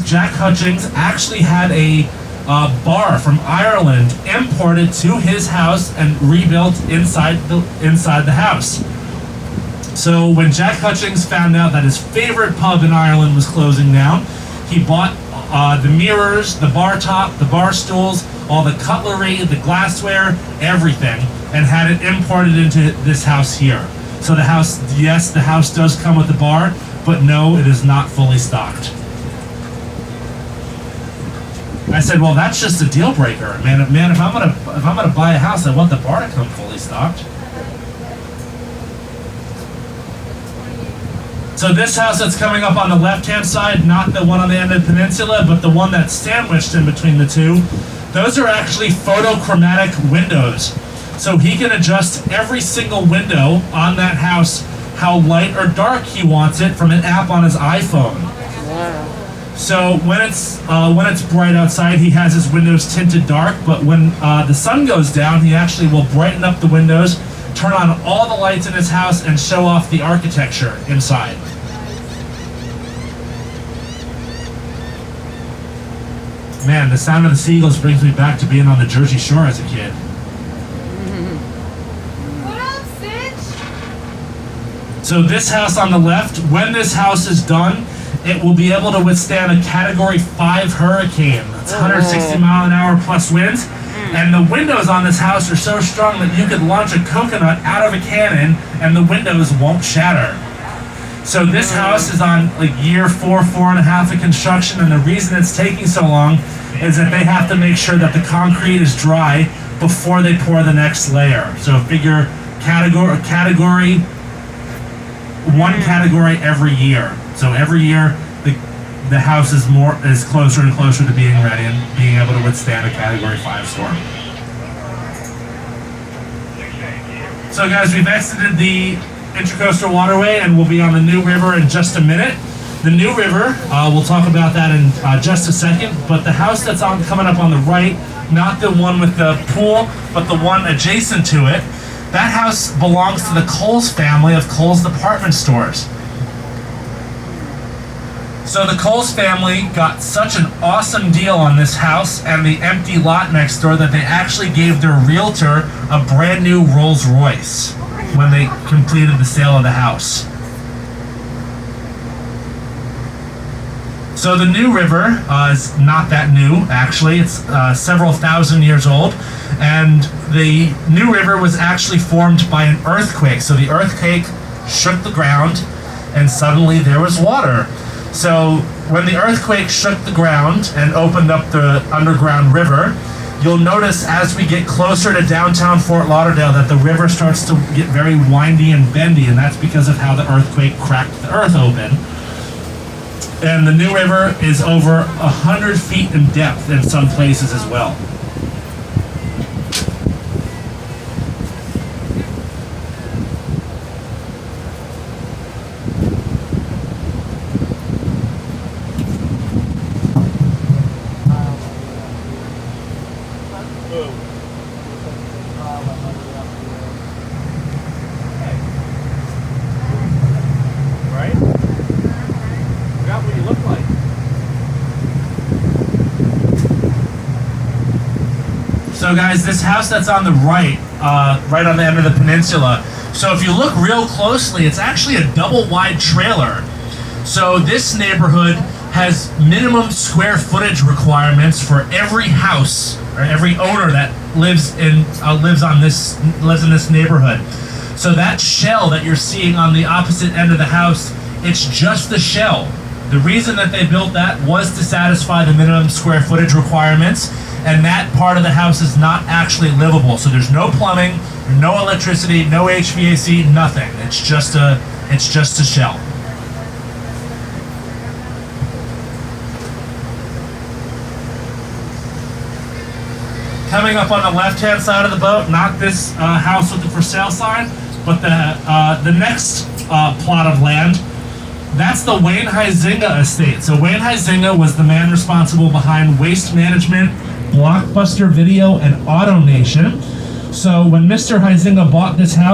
Jack Hutchings actually had a bar from Ireland imported to his house and rebuilt inside the house. So when Jack Hutchings found out that his favorite pub in Ireland was closing down, he bought the mirrors, the bar top, the bar stools, all the cutlery, the glassware, everything, and had it imported into this house here. So the house, yes, the house does come with the bar, but no, it is not fully stocked. I said, well, that's just a deal breaker, man. If I'm gonna buy a house, I want the bar to come fully stocked. So this house that's coming up on the left-hand side, not the one on the end of the peninsula, but the one that's sandwiched in between the two, those are actually photochromatic windows. So he can adjust every single window on that house how light or dark he wants it from an app on his iPhone. Wow. So when it's bright outside, he has his windows tinted dark, but when the sun goes down, he actually will brighten up the windows, turn on all the lights in his house, and show off the architecture inside. Man, the sound of the seagulls brings me back to being on the Jersey Shore as a kid. What up, Stitch? So this house on the left, when this house is done, it will be able to withstand a Category 5 hurricane. That's 160 mile an hour plus winds. And the windows on this house are so strong that you could launch a coconut out of a cannon and the windows won't shatter. So this house is on like year 4.5 of construction, and the reason it's taking so long is that they have to make sure that the concrete is dry before they pour the next layer. So figure one category every year. So every year the house is closer and closer to being ready and being able to withstand a Category 5 storm. So guys, we've exited the Intracoastal Waterway and we'll be on the New River in just a minute. The New River, we'll talk about that in just a second, but the house that's coming up on the right, not the one with the pool, but the one adjacent to it, that house belongs to the Coles family of Coles department stores. So the Coles family got such an awesome deal on this house and the empty lot next door that they actually gave their realtor a brand new Rolls Royce when they completed the sale of the house. So the New River is not that new, actually. It's several thousand years old. And the New River was actually formed by an earthquake. So the earthquake shook the ground and suddenly there was water. So when the earthquake shook the ground and opened up the underground river, you'll notice as we get closer to downtown Fort Lauderdale that the river starts to get very windy and bendy, and that's because of how the earthquake cracked the earth open. And the New River is over 100 feet in depth in some places as well. Right? Forgot what you look like. So guys, this house that's on the right, right on the end of the peninsula, so if you look real closely, it's actually a double wide trailer. So this neighborhood has minimum square footage requirements for every house or every owner that lives in this neighborhood. So that shell that you're seeing on the opposite end of the house, it's just the shell. The reason that they built that was to satisfy the minimum square footage requirements, and that part of the house is not actually livable. So there's no plumbing, no electricity, no HVAC, nothing. It's just a shell. Coming up on the left-hand side of the boat, not this house with the for sale sign, but the next plot of land, that's the Wayne Huizinga estate. So Wayne Huizinga was the man responsible behind Waste Management, Blockbuster Video, and AutoNation. So when Mr. Huizinga bought this house,